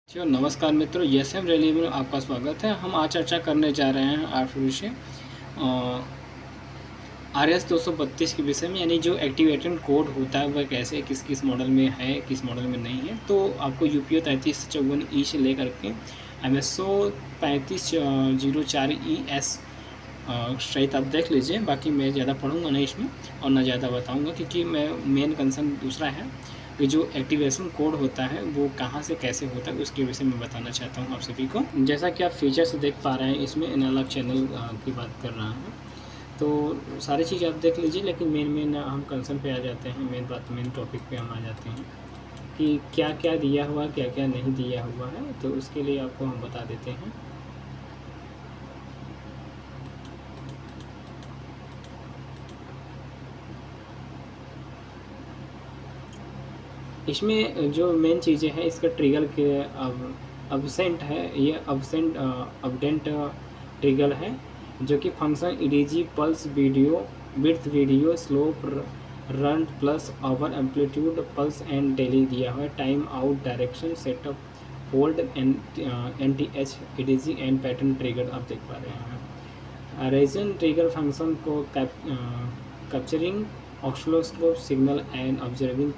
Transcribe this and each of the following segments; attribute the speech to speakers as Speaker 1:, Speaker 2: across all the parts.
Speaker 1: नमस्कार मित्रों, SM rally में आपका स्वागत है। हम आज चर्चा करने जा रहे हैं आर्ट विषय RS 232 के विषय में, यानी जो एक्टिवेशन कोड होता है वह कैसे किस किस मॉडल में है, किस मॉडल में नहीं है। तो आपको UPO 3354E से लेकर के MSO 3504ES सहित आप देख लीजिए। बाकी मैं ज़्यादा पढ़ूंगा नहीं इसमें और ना ज़्यादा बताऊंगा, क्योंकि मैं मेन कंसर्न दूसरा है कि जो एक्टिवेशन कोड होता है वो कहाँ से कैसे होता है उसके विषय में बताना चाहता हूँ आप सभी को। जैसा कि आप फीचर्स देख पा रहे हैं, इसमें एनालॉग चैनल की बात कर रहा हूँ, तो सारी चीज़ आप देख लीजिए। लेकिन मेन हम कंसर्न पे आ जाते हैं, मेन टॉपिक पे हम आ जाते हैं कि क्या क्या दिया हुआ, क्या क्या नहीं दिया हुआ है। तो उसके लिए आपको हम बता देते हैं। इसमें जो मेन चीज़ें हैं, इसका ट्रिगर के अब्सेंट है, ये अपडेंट ट्रिगर है, जो कि function EDG pulse video width video slope run plus over amplitude pulse and daily दिया हुआ है। Time out direction setup hold NTH EDG and pattern trigger आप देख पा रहे हैं। रीजन ट्रिगर फंक्शन को capturing oscilloscope signal and observing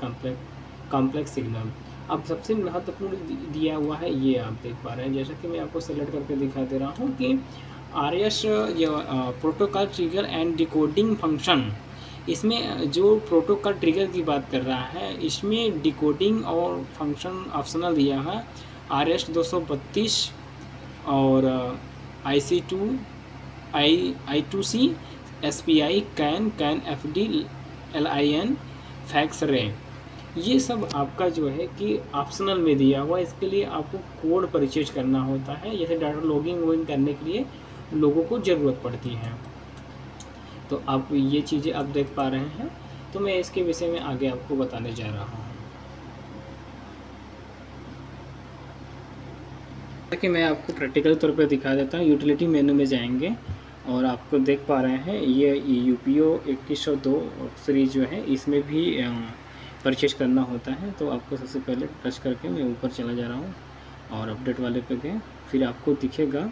Speaker 1: complex signal. अब सबसे महत्वपूर्ण दिया हुआ है, ये आप देख पा रहे हैं। जैसा कि मैं आपको सेलेक्ट करके दिखा दे रहा हूँ कि RS protocol trigger and decoding function, इसमें जो प्रोटोकॉल ट्रिगर की बात कर रहा है, इसमें डिकोडिंग और फंक्शन ऑप्शनल दिया है। RS 232 और IC2 I2C SPI can FD LIN fax रे, ये सब आपका जो है कि ऑप्शनल में दिया हुआ है। इसके लिए आपको कोड परचेज करना होता है, जैसे डाटा लॉगिंग करने के लिए लोगों को ज़रूरत पड़ती है। तो आप ये चीज़ें आप देख पा रहे हैं। तो मैं इसके विषय में आगे आपको बताने जा रहा हूँ। कि मैं आपको प्रैक्टिकल तौर पर दिखा देता हूँ। यूटिलिटी मेनू में जाएंगे और आपको देख पा रहे हैं ये UPO 2102 सीरीज जो है, इसमें भी परचेज करना होता है। तो आपको सबसे पहले टच करके मैं ऊपर चला जा रहा हूँ और अपडेट वाले पे गए, फिर आपको दिखेगा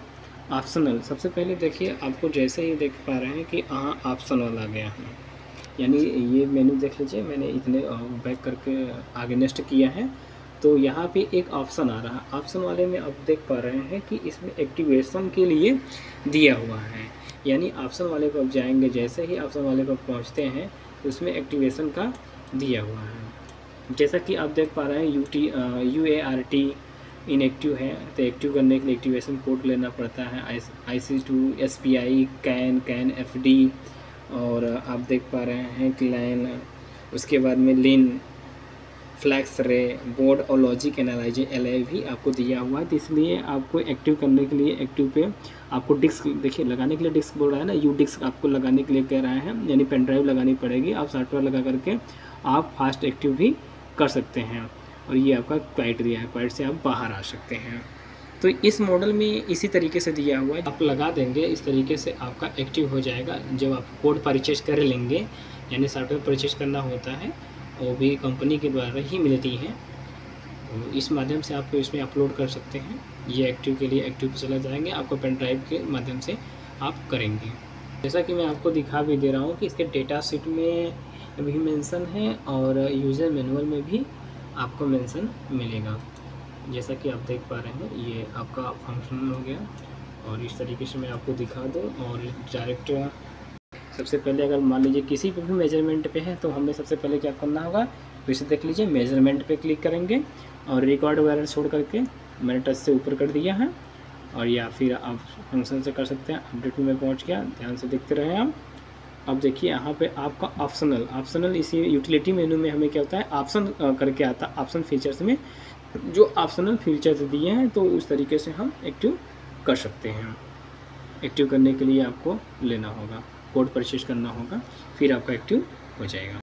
Speaker 1: ऑप्शनल। सबसे पहले देखिए, आपको जैसे ही देख पा रहे हैं कि ऑप्शनल आ गया है, यानी ये मेनू देख लीजिए। मैंने इतने बैक करके आगे नेक्स्ट किया है, तो यहाँ पे एक ऑप्शन आ रहा है। ऑप्शन वाले में आप देख पा रहे हैं कि इसमें एक्टिवेशन के लिए दिया हुआ है, यानी ऑप्शन वाले पर आप जाएंगे। जैसे ही ऑप्शन वाले पर पहुँचते हैं तो उसमें एक्टिवेशन का दिया हुआ है। जैसा कि आप देख पा रहे हैं UART इनएक्टिव है, तो एक्टिव करने के लिए एक्टिवेशन कोड लेना पड़ता है। IC2 SPI कैन FD, और आप देख पा रहे हैं कि लाइन, उसके बाद में लिन फ्लैक्स रे बोर्ड और लॉजिक एनालाइजर LI भी आपको दिया हुआ है। तो इसलिए आपको एक्टिव करने के लिए एक्टिव पे आपको डिस्क, देखिए लगाने के लिए डिस्क बोल रहा है ना, U डिस्क आपको लगाने के लिए कह रहा है, यानी पेन ड्राइव लगानी पड़ेगी। आप सॉफ्टवेयर लगा करके आप फास्ट एक्टिव भी कर सकते हैं। और ये आपका क्वाइट दिया है, क्वाइट से आप बाहर आ सकते हैं। तो इस मॉडल में इसी तरीके से दिया हुआ है, आप लगा देंगे, इस तरीके से आपका एक्टिव हो जाएगा। जब आप कोड परचेज कर लेंगे, यानी सॉफ्टवेयर परचेज करना होता है, वो भी कंपनी के द्वारा ही मिलती है, इस माध्यम से आप इसमें अपलोड कर सकते हैं। ये एक्टिव के लिए एक्टिव पे चला जाएंगे, आपको पेन ड्राइव के माध्यम से आप करेंगे। जैसा कि मैं आपको दिखा भी दे रहा हूँ कि इसके डेटा शीट में भी मेंशन है और यूज़र मैनुअल में भी आपको मेंशन मिलेगा। जैसा कि आप देख पा रहे हैं, ये आपका फंक्शनल हो गया। और इस तरीके से मैं आपको दिखा दूँ और डायरेक्ट सबसे पहले अगर मान लीजिए किसी पे भी मेजरमेंट पे है, तो हमें सबसे पहले क्या करना होगा, फिर से देख लीजिए, मेजरमेंट पे क्लिक करेंगे और रिकॉर्ड वगैरह छोड़ करके मैंने टच से ऊपर कर दिया है। और या फिर आप फंक्शन से कर सकते हैं। अपडेट में पहुंच गया, ध्यान से देखते रहे आप। अब देखिए यहाँ पे आपका ऑप्शनल इसी यूटिलिटी मेनू में हमें क्या होता है, ऑप्शन करके आता है। ऑप्शन फीचर्स में जो ऑप्शनल फीचर्स दिए हैं, तो उस तरीके से हम एक्टिव कर सकते हैं। एक्टिव करने के लिए आपको लेना होगा, कोड परचेज करना होगा, फिर आपका एक्टिव हो जाएगा।